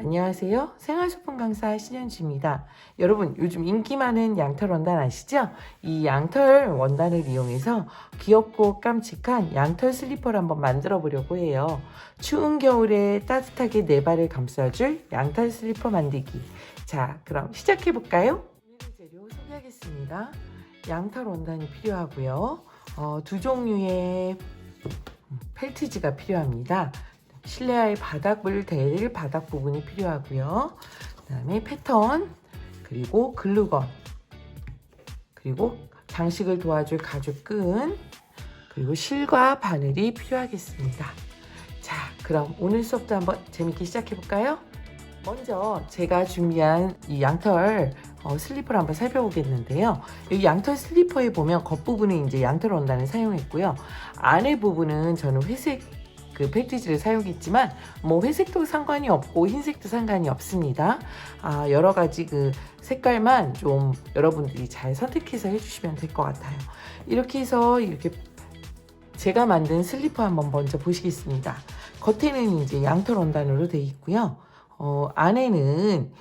안녕하세요. 생활소품 강사 신현주입니다. 여러분, 요즘 인기 많은 양털 원단 아시죠? 이 양털 원단을 이용해서 귀엽고 깜찍한 양털 슬리퍼를 한번 만들어 보려고 해요. 추운 겨울에 따뜻하게 내 발을 감싸줄 양털 슬리퍼 만들기. 자, 그럼 시작해 볼까요? 재료 소개하겠습니다. 양털 원단이 필요하고요. 두 종류의 펠트지가 필요합니다. 실내화의 바닥을 댈 바닥 부분이 필요하고요. 그 다음에 패턴, 그리고 글루건, 그리고 장식을 도와줄 가죽끈, 그리고 실과 바늘이 필요하겠습니다. 자, 그럼 오늘 수업도 한번 재밌게 시작해 볼까요? 먼저 제가 준비한 이 양털 슬리퍼를 한번 살펴보겠는데요. 이 양털 슬리퍼에 보면 겉부분에 이제 양털 원단을 사용했고요. 안에 부분은 저는 회색 펠티지를 사용했지만 뭐 회색도 상관이 없고 흰색도 상관이 없습니다. 여러 가지 색깔만 좀 여러분들이 잘 선택해서 해주시면 될 것 같아요. 이렇게 해서 이렇게 제가 만든 슬리퍼 한번 먼저 보시겠습니다. 겉에는 이제 양털 원단으로 되어 있고요. 안에는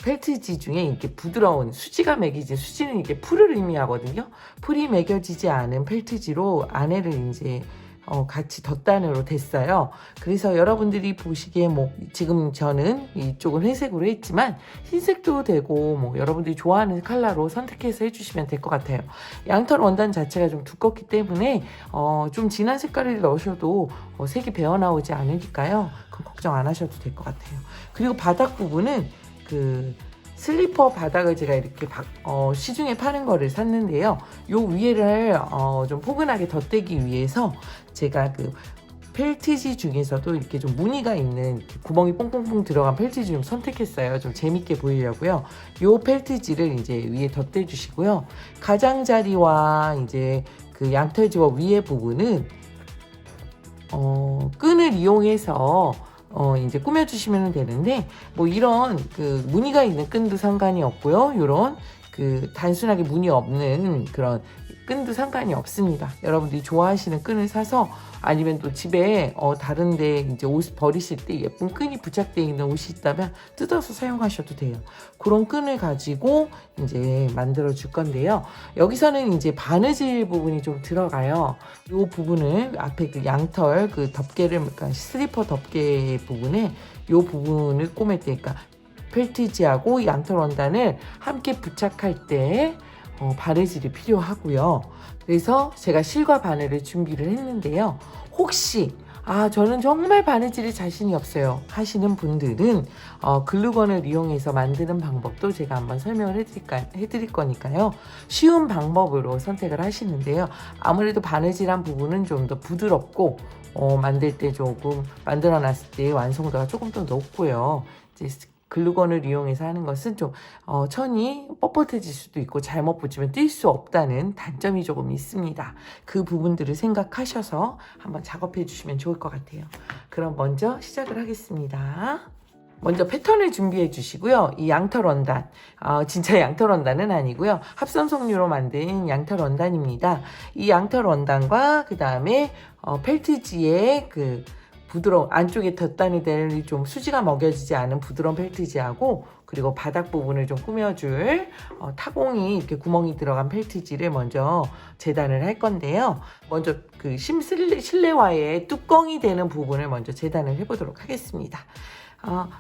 펠트지 중에 이렇게 부드러운 수지가 매겨진, 수지는 이게 풀을 의미하거든요. 풀이 매겨지지 않은 펠트지로 안에를 이제 같이 덧단으로 됐어요. 그래서 여러분들이 보시기에 지금 저는 이쪽은 회색으로 했지만 흰색도 되고 여러분들이 좋아하는 컬러로 선택해서 해주시면 될 것 같아요. 양털 원단 자체가 좀 두껍기 때문에 좀 진한 색깔을 넣으셔도 색이 배어나오지 않으니까요. 그건 걱정 안 하셔도 될 것 같아요. 그리고 바닥 부분은 슬리퍼 바닥을 제가 이렇게 시중에 파는 거를 샀는데요. 요 위에를 좀 포근하게 덧대기 위해서 제가 펠티지 중에서도 이렇게 좀 무늬가 있는 구멍이 뽕뽕뽕 들어간 펠티지 좀 선택했어요. 좀 재밌게 보이려고요. 요 펠티지를 이제 위에 덧대 주시고요. 가장자리와 이제 양털지와 위에 부분은 끈을 이용해서 이제 꾸며주시면 되는데, 이런 무늬가 있는 끈도 상관이 없고요. 이런 단순하게 무늬 없는 그런 끈도 상관이 없습니다. 여러분들이 좋아하시는 끈을 사서 아니면 또 집에 다른데 이제 옷 버리실 때 예쁜 끈이 부착되어 있는 옷이 있다면 뜯어서 사용하셔도 돼요. 그런 끈을 가지고 이제 만들어 줄 건데요. 여기서는 이제 바느질 부분이 좀 들어가요. 이 부분을 앞에 양털 덮개를, 그러니까 슬리퍼 덮개 부분에 이 부분을 꼬맬 때, 그러니까 펠티지하고 양털 원단을 함께 부착할 때 바느질이 필요하고요. 그래서 제가 실과 바늘을 준비를 했는데요. 혹시 저는 정말 바느질이 자신이 없어요 하시는 분들은 글루건을 이용해서 만드는 방법도 제가 한번 설명을 해드릴 거니까요. 쉬운 방법으로 선택을 하시는데요. 아무래도 바느질한 부분은 좀 더 부드럽고 만들 때 조금 만들어 놨을 때 완성도가 조금 더 높고요. 이제 글루건을 이용해서 하는 것은 좀 천이 뻣뻣해질 수도 있고 잘못 붙이면 뛸 수 없다는 단점이 조금 있습니다. 그 부분들을 생각하셔서 한번 작업해 주시면 좋을 것 같아요. 그럼 먼저 시작을 하겠습니다. 먼저 패턴을 준비해 주시고요. 이 양털 원단, 진짜 양털 원단은 아니고요. 합성 섬유로 만든 양털 원단입니다. 이 양털 원단과 그 다음에 펠트지의 부드러운 안쪽에 덧단이 될 좀 수지가 먹여지지 않은 부드러운 펠트지하고, 그리고 바닥 부분을 좀 꾸며줄 타공이 이렇게 구멍이 들어간 펠트지를 먼저 재단을 할 건데요. 먼저 실내화의 뚜껑이 되는 부분을 먼저 재단을 해보도록 하겠습니다.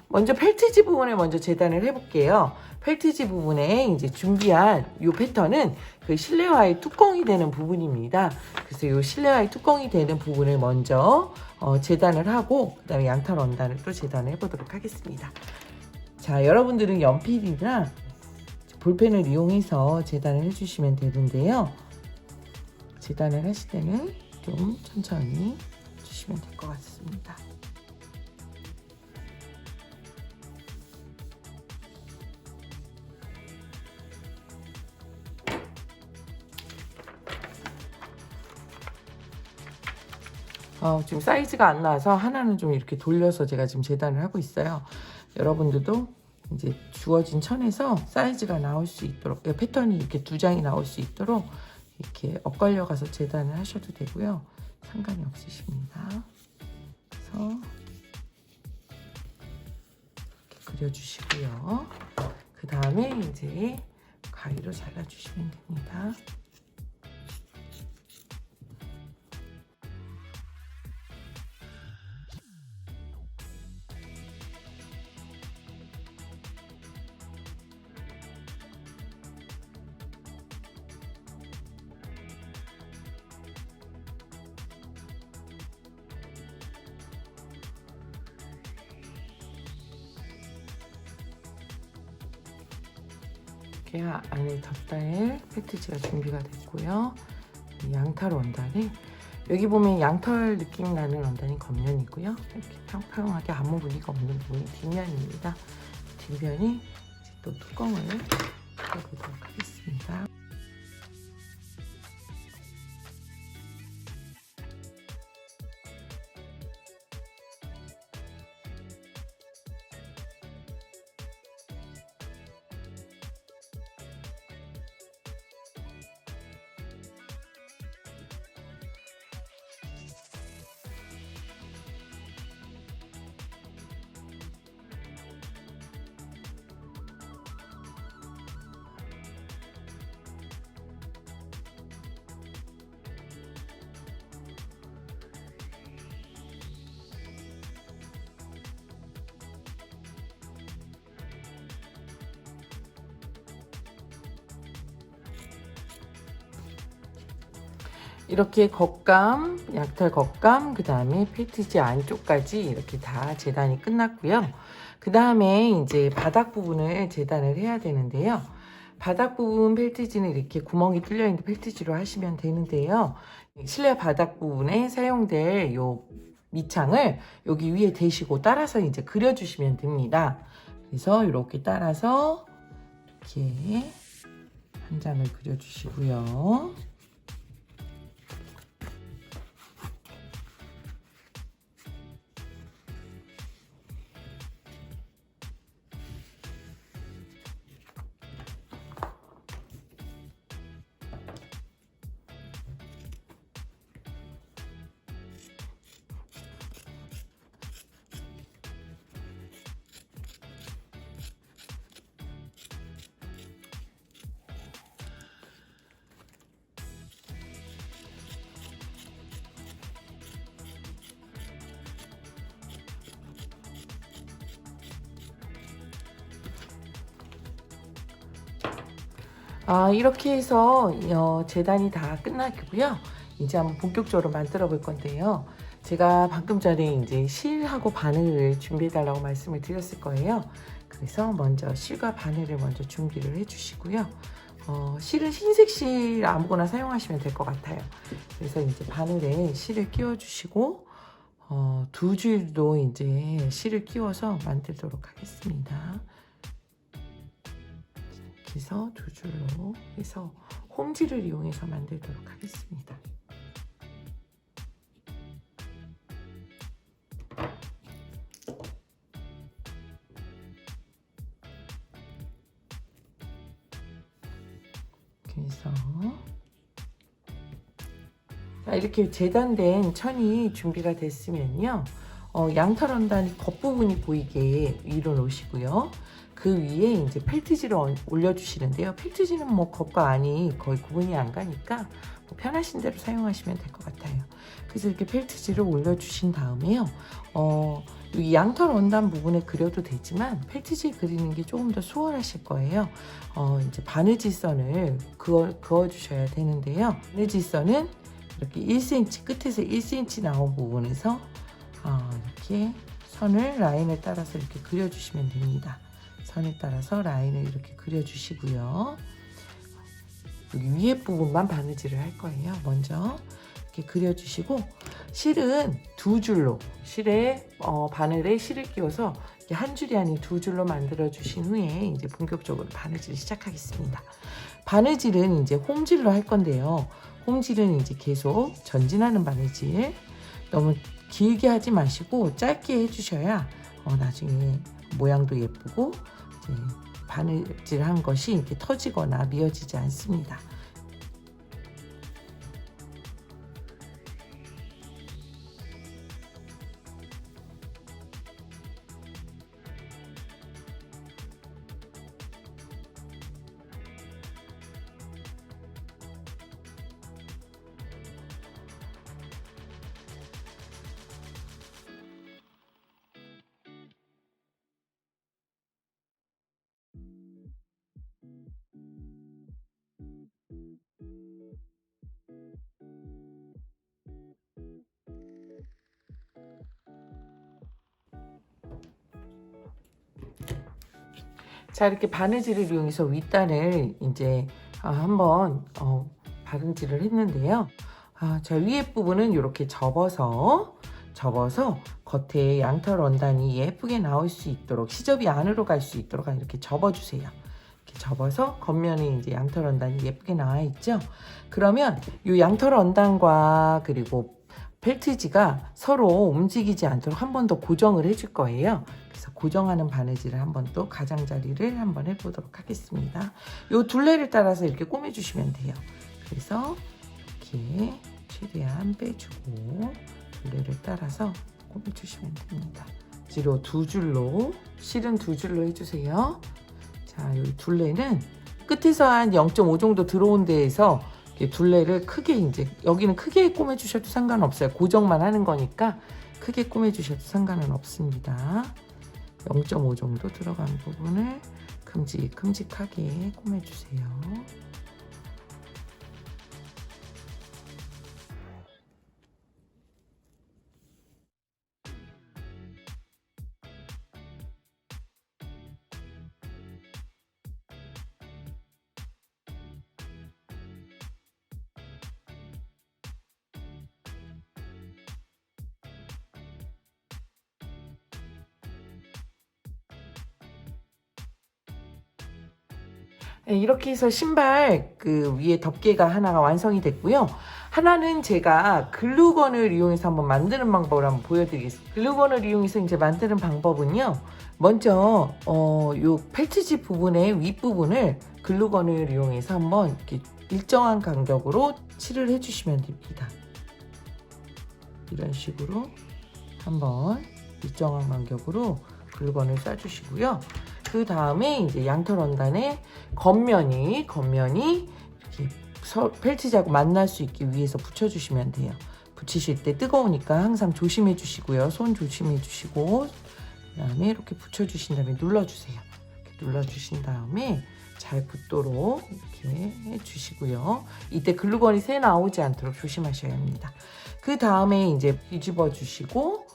먼저 펠트지 부분을 먼저 재단을 해볼게요. 펠트지 부분에 이제 준비한 이 패턴은 실내화의 뚜껑이 되는 부분입니다. 그래서 이 실내화의 뚜껑이 되는 부분을 먼저 재단을 하고, 그 다음에 양털 원단을 또 재단을 해보도록 하겠습니다. 자, 여러분들은 연필이나 볼펜을 이용해서 재단을 해주시면 되는데요. 재단을 하실 때는 좀 천천히 해주시면 될 것 같습니다. 지금 사이즈가 안 나와서 하나는 좀 이렇게 돌려서 제가 지금 재단을 하고 있어요. 여러분들도 이제 주어진 천에서 사이즈가 나올 수 있도록, 패턴이 이렇게 두 장이 나올 수 있도록 이렇게 엇갈려 가서 재단을 하셔도 되고요. 상관이 없으십니다. 그래서 그려주시고요. 그 다음에 이제 가위로 잘라주시면 됩니다. 이렇게 안에 덧달 패티지가 준비가 됐고요. 양털 원단을 여기 보면 양털 느낌 나는 원단이 겉면이고요. 이렇게 평평하게 아무 무늬가 없는 부분이 뒷면입니다. 뒷면이 이제 또 뚜껑을 열어보도록 하겠습니다. 이렇게 겉감, 약털 겉감, 그 다음에 패티지 안쪽까지 이렇게 다 재단이 끝났고요. 그 다음에 이제 바닥 부분을 재단을 해야 되는데요. 바닥 부분 패티지는 이렇게 구멍이 뚫려 있는 패티지로 하시면 되는데요. 실내 바닥 부분에 사용될 요 밑창을 여기 위에 대시고 따라서 이제 그려주시면 됩니다. 그래서 이렇게 따라서 이렇게 한 장을 그려주시고요. 이렇게 해서 재단이 다 끝났고요. 이제 한번 본격적으로 만들어 볼 건데요. 제가 방금 전에 이제 실하고 바늘을 준비해 달라고 말씀을 드렸을 거예요. 그래서 먼저 실과 바늘을 먼저 준비를 해 주시고요. 실은 흰색 실 아무거나 사용하시면 될 것 같아요. 그래서 이제 바늘에 실을 끼워 주시고 두 줄도 이제 실을 끼워서 만들도록 하겠습니다. 그래서 두 줄로 해서 홈질을 이용해서 만들도록 하겠습니다. 그래서 이렇게 재단된 천이 준비가 됐으면요. 양털 원단 겉부분이 보이게 위로 놓으시고요. 그 위에 이제 펠트지를 올려주시는데요. 펠트지는 뭐 겉과 안이 거의 구분이 안 가니까 뭐 편하신 대로 사용하시면 될 것 같아요. 그래서 이렇게 펠트지를 올려주신 다음에요. 이 양털 원단 부분에 그려도 되지만 펠트지 그리는 게 조금 더 수월하실 거예요. 이제 바느질선을 그어주셔야 되는데요. 바느질선은 이렇게 1cm 끝에서 1cm 나온 부분에서 이렇게 선을 라인을 따라서 이렇게 그려주시면 됩니다. 선에 따라서 라인을 이렇게 그려주시고요. 여기 위에 부분만 바느질을 할 거예요. 먼저 이렇게 그려주시고 실은 두 줄로 실에 바늘에 실을 끼워서 이렇게 한 줄이 아닌 두 줄로 만들어 주신 후에 이제 본격적으로 바느질을 시작하겠습니다. 바느질은 이제 홈질로 할 건데요. 홈질은 이제 계속 전진하는 바느질. 너무 길게 하지 마시고 짧게 해주셔야 나중에 모양도 예쁘고 이제 바느질한 것이 이렇게 터지거나 미어지지 않습니다. 자, 이렇게 바느질을 이용해서 윗단을 이제 한번 바느질을 했는데요. 자, 위에 부분은 이렇게 접어서 겉에 양털 원단이 예쁘게 나올 수 있도록, 시접이 안으로 갈 수 있도록 이렇게 접어주세요. 이렇게 접어서 겉면에 이제 양털 원단이 예쁘게 나와 있죠. 그러면 이 양털 원단과 그리고 펠트지가 서로 움직이지 않도록 한 번 더 고정을 해줄 거예요. 그래서 고정하는 바느질을 한 번 또 가장자리를 한번 해보도록 하겠습니다. 이 둘레를 따라서 이렇게 꼬매주시면 돼요. 그래서 이렇게 최대한 빼주고 둘레를 따라서 꼬매주시면 됩니다. 뒤로 두 줄로, 실은 두 줄로 해주세요. 자, 이 둘레는 끝에서 한 0.5 정도 들어온 데에서 둘레를 크게, 이제 여기는 크게 꼬매주셔도 상관없어요. 고정만 하는 거니까 크게 꼬매주셔도 상관은 없습니다. 0.5 정도 들어간 부분을 큼직큼직하게 꼬매주세요. 네, 이렇게 해서 신발 그 위에 덮개가 하나가 완성이 됐고요. 하나는 제가 글루건을 이용해서 한번 만드는 방법을 한번 보여드리겠습니다. 글루건을 이용해서 이제 만드는 방법은요. 먼저 요 펠트지 부분의 윗부분을 글루건을 이용해서 한번 이렇게 일정한 간격으로 칠을 해주시면 됩니다. 이런 식으로 한번 일정한 간격으로 글루건을 쏴주시고요. 그 다음에 이제 양털 원단의 겉면이 이렇게 펠트지하고 만날 수 있게 위에서 붙여주시면 돼요. 붙이실 때 뜨거우니까 항상 조심해 주시고요. 손 조심해 주시고, 그 다음에 이렇게 붙여주신 다음에 눌러주세요. 이렇게 눌러주신 다음에 잘 붙도록 이렇게 해주시고요. 이때 글루건이 새 나오지 않도록 조심하셔야 합니다. 그 다음에 이제 뒤집어 주시고,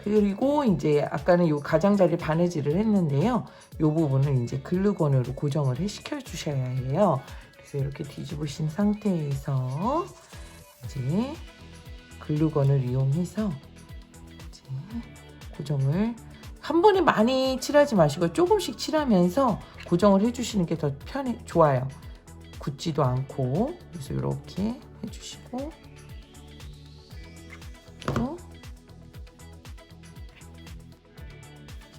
그리고 이제 아까는 요 가장자리 바느질을 했는데요. 요 부분을 이제 글루건으로 고정을 시켜 주셔야 해요. 그래서 이렇게 뒤집으신 상태에서 이제 글루건을 이용해서 이제 고정을 한 번에 많이 칠하지 마시고 조금씩 칠하면서 고정을 해주시는 게 더 좋아요. 굳지도 않고. 그래서 이렇게 해주시고 또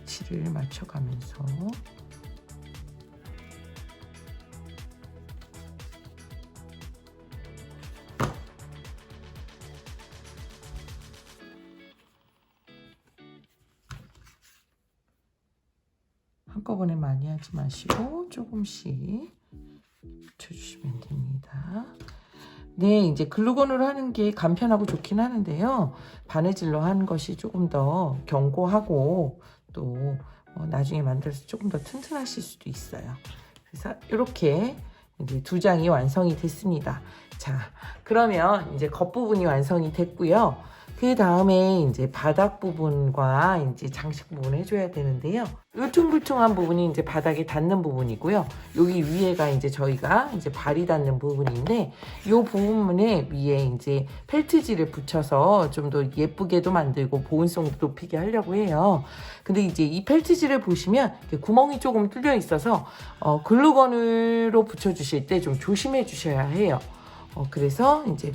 위치를 맞춰가면서 한꺼번에 많이 하지 마시고 조금씩 붙여주시면 됩니다. 네, 이제 글루건으로 하는 게 간편하고 좋긴 하는데요. 바느질로 하는 것이 조금 더 견고하고 또 나중에 만들어서 조금 더 튼튼하실 수도 있어요. 그래서 이렇게 이제 두 장이 완성이 됐습니다. 자, 그러면 이제 겉부분이 완성이 됐고요. 그 다음에 이제 바닥 부분과 이제 장식 부분을 해줘야 되는데요. 울퉁불퉁한 부분이 이제 바닥에 닿는 부분이고요. 여기 위에가 이제 저희가 이제 발이 닿는 부분인데, 이 부분에 위에 이제 펠트지를 붙여서 좀 더 예쁘게도 만들고 보온성도 높이게 하려고 해요. 근데 이제 이 펠트지를 보시면 구멍이 조금 뚫려 있어서 글루건으로 붙여주실 때 좀 조심해 주셔야 해요. 그래서 이제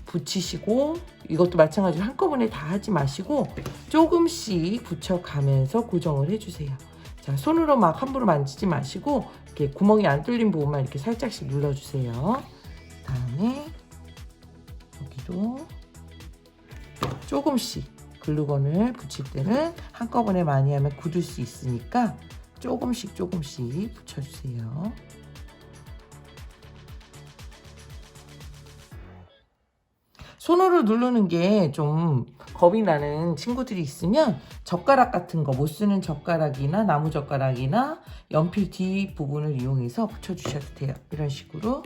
붙이시고, 이것도 마찬가지로 한꺼번에 다 하지 마시고 조금씩 붙여가면서 고정을 해주세요. 자, 손으로 막 함부로 만지지 마시고 이렇게 구멍이 안 뚫린 부분만 이렇게 살짝씩 눌러주세요. 그 다음에 여기도 조금씩 글루건을 붙일 때는 한꺼번에 많이 하면 굳을 수 있으니까 조금씩 붙여주세요. 손으로 누르는 게 좀 겁이 나는 친구들이 있으면 젓가락 같은 거, 못 쓰는 젓가락이나 나무 젓가락이나 연필 뒤 부분을 이용해서 붙여주셔도 돼요. 이런 식으로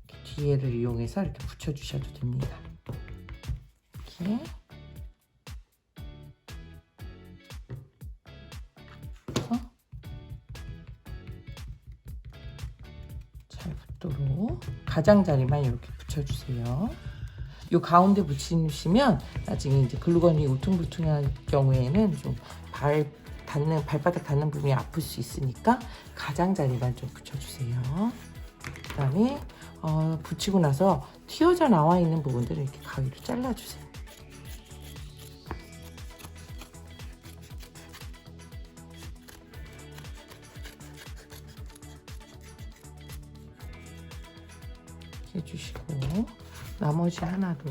이렇게 뒤에를 이용해서 이렇게 붙여주셔도 됩니다. 이렇게 가장자리만 이렇게 붙여주세요. 요 가운데 붙이시면 나중에 이제 글루건이 울퉁불퉁한 경우에는 좀 발바닥 닿는 부분이 아플 수 있으니까 가장자리만 좀 붙여주세요. 그 다음에 붙이고 나서 튀어져 나와 있는 부분들을 이렇게 가위로 잘라주세요. 해주시고 나머지 하나도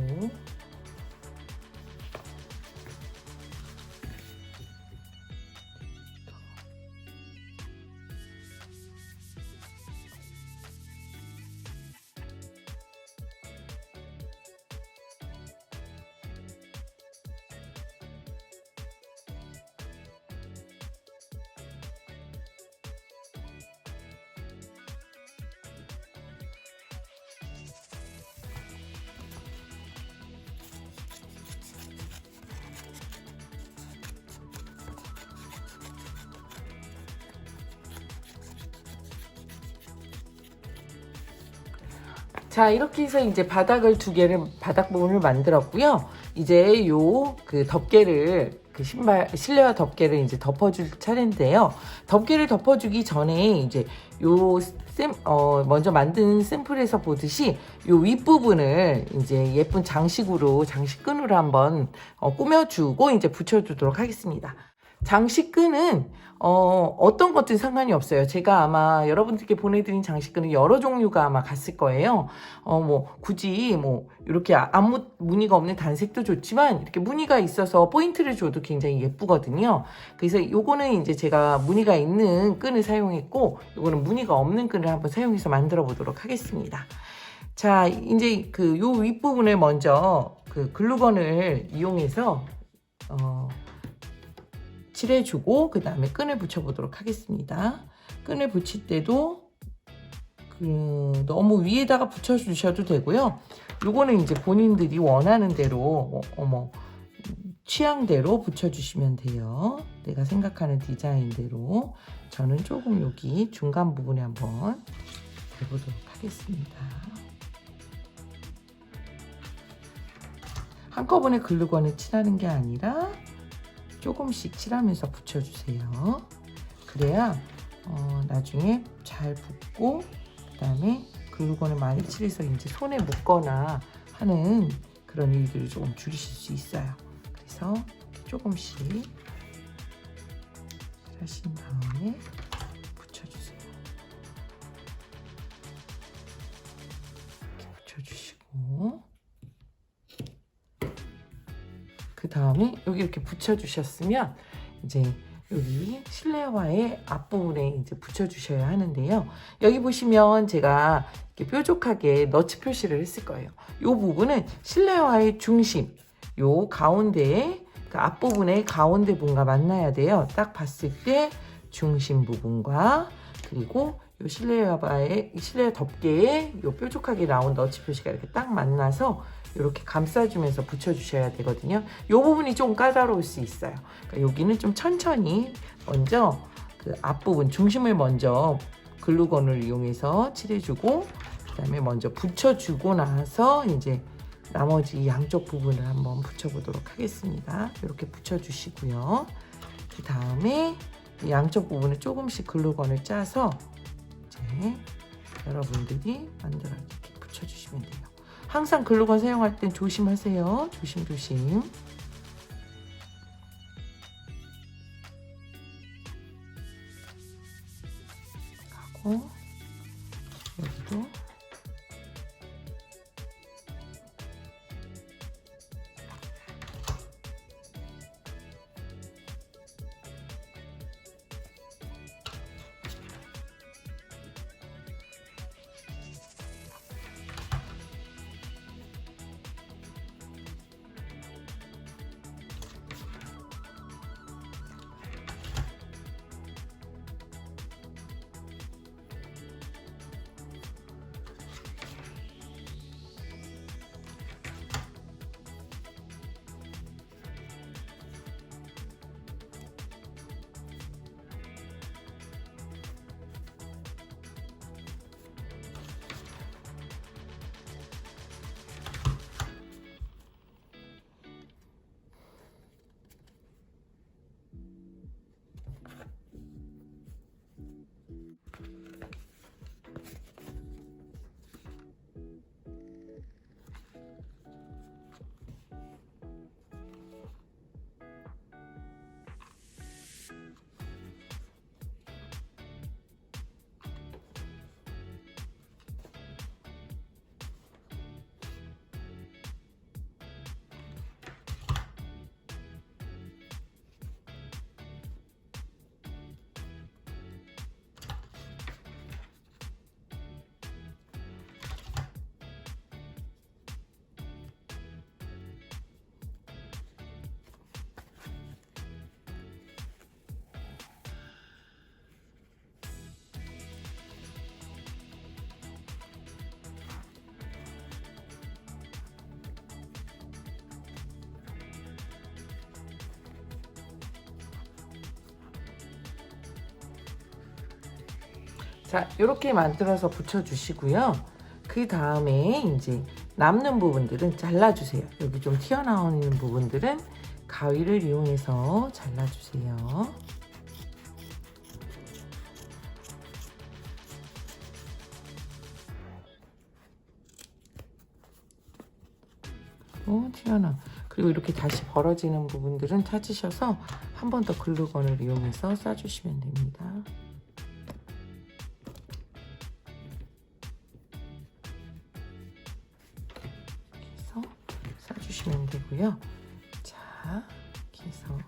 자, 이렇게 해서 이제 바닥 부분을 만들었고요. 이제 요 그 덮개를 실내화 덮개를 이제 덮어줄 차례인데요. 덮개를 덮어주기 전에 이제 먼저 만든 샘플에서 보듯이 요 윗부분을 이제 예쁜 장식끈으로 한번 꾸며주고 이제 붙여주도록 하겠습니다. 장식끈은 어떤 것든 상관이 없어요. 제가 아마 여러분들께 보내드린 장식끈은 여러 종류가 아마 갔을 거예요. 굳이 이렇게 아무 무늬가 없는 단색도 좋지만 이렇게 무늬가 있어서 포인트를 줘도 굉장히 예쁘거든요. 그래서 요거는 이제 제가 무늬가 있는 끈을 사용했고, 요거는 무늬가 없는 끈을 한번 사용해서 만들어 보도록 하겠습니다. 자, 이제 요 윗부분을 먼저 글루건을 이용해서 칠해주고 그 다음에 끈을 붙여보도록 하겠습니다. 끈을 붙일 때도 너무 위에다가 붙여주셔도 되고요. 요거는 이제 본인들이 원하는 대로 취향대로 붙여주시면 돼요. 내가 생각하는 디자인대로. 저는 조금 여기 중간 부분에 한번 해보도록 하겠습니다. 한꺼번에 글루건을 칠하는 게 아니라 조금씩 칠하면서 붙여주세요. 그래야 나중에 잘 붙고, 그 다음에 글루건을 많이 칠해서 이제 손에 묻거나 하는 그런 일들을 조금 줄이실 수 있어요. 그래서 조금씩 하신 다음에 붙여주세요. 이렇게 붙여주시고, 그 다음에 여기 이렇게 붙여주셨으면 이제 여기 실내화의 앞부분에 이제 붙여주셔야 하는데요. 여기 보시면 제가 이렇게 뾰족하게 너츠 표시를 했을 거예요. 이 부분은 실내화의 중심, 요 가운데에 그 앞부분의 가운데 부분과 만나야 돼요. 딱 봤을 때 중심 부분과 그리고 요 실내화 덮개에 요 뾰족하게 나온 너츠 표시가 이렇게 딱 만나서 이렇게 감싸주면서 붙여주셔야 되거든요. 이 부분이 좀 까다로울 수 있어요. 그러니까 여기는 좀 천천히 먼저 그 앞부분 중심을 먼저 글루건을 이용해서 칠해주고, 그 다음에 먼저 붙여주고 나서 이제 나머지 양쪽 부분을 한번 붙여보도록 하겠습니다. 이렇게 붙여주시고요. 그 다음에 양쪽 부분을 조금씩 글루건을 짜서 이제 여러분들이 만들어 이렇게 붙여주시면 돼요. 항상 글루건 사용할 땐 조심하세요. 조심조심. 하고 여기도 자, 이렇게 만들어서 붙여주시고요. 그 다음에 이제 남는 부분들은 잘라주세요. 여기 좀 튀어나오는 부분들은 가위를 이용해서 잘라주세요. 그리고 이렇게 다시 벌어지는 부분들은 찾으셔서 한 번 더 글루건을 이용해서 싸주시면 됩니다. 이렇게 해서 싸주시면 되고요. 자, 이렇게 해서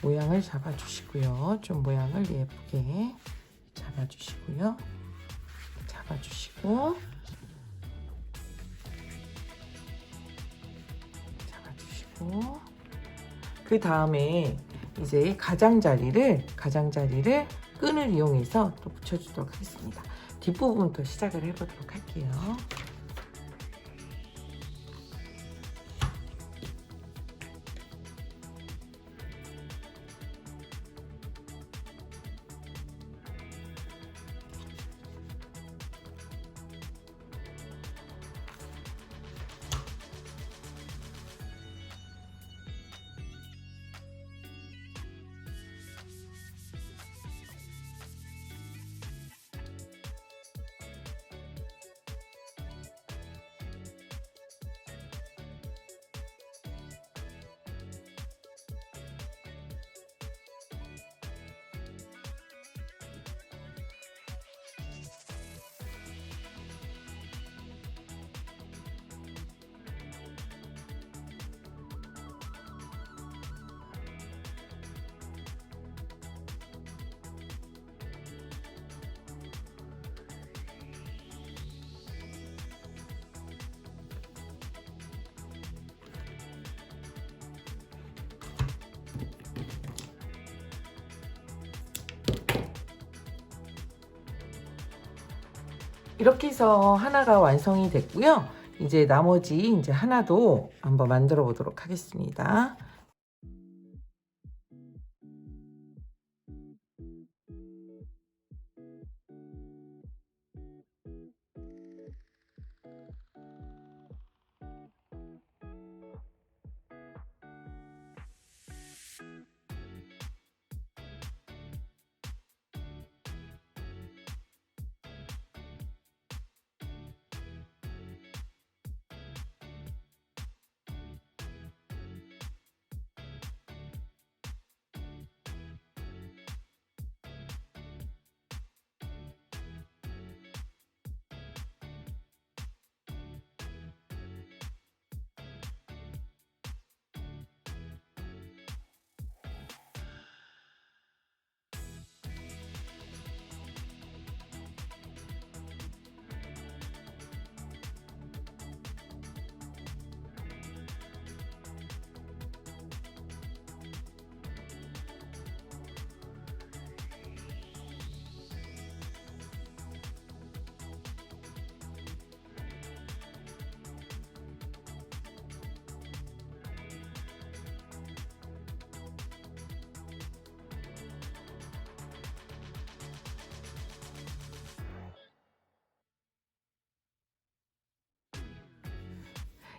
모양을 잡아주시고요. 좀 모양을 예쁘게 잡아주시고요. 잡아주시고 그 다음에 이제 가장자리를 끈을 이용해서 또 붙여주도록 하겠습니다. 뒷부분부터 시작을 해보도록 할게요. 이렇게 해서 하나가 완성이 됐고요. 이제 나머지 이제 하나도 한번 만들어 보도록 하겠습니다.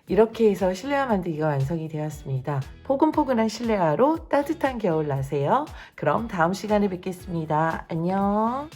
이렇게 해서 실내화 만들기가 완성이 되었습니다. 포근포근한 실내화로 따뜻한 겨울 나세요. 그럼 다음 시간에 뵙겠습니다. 안녕.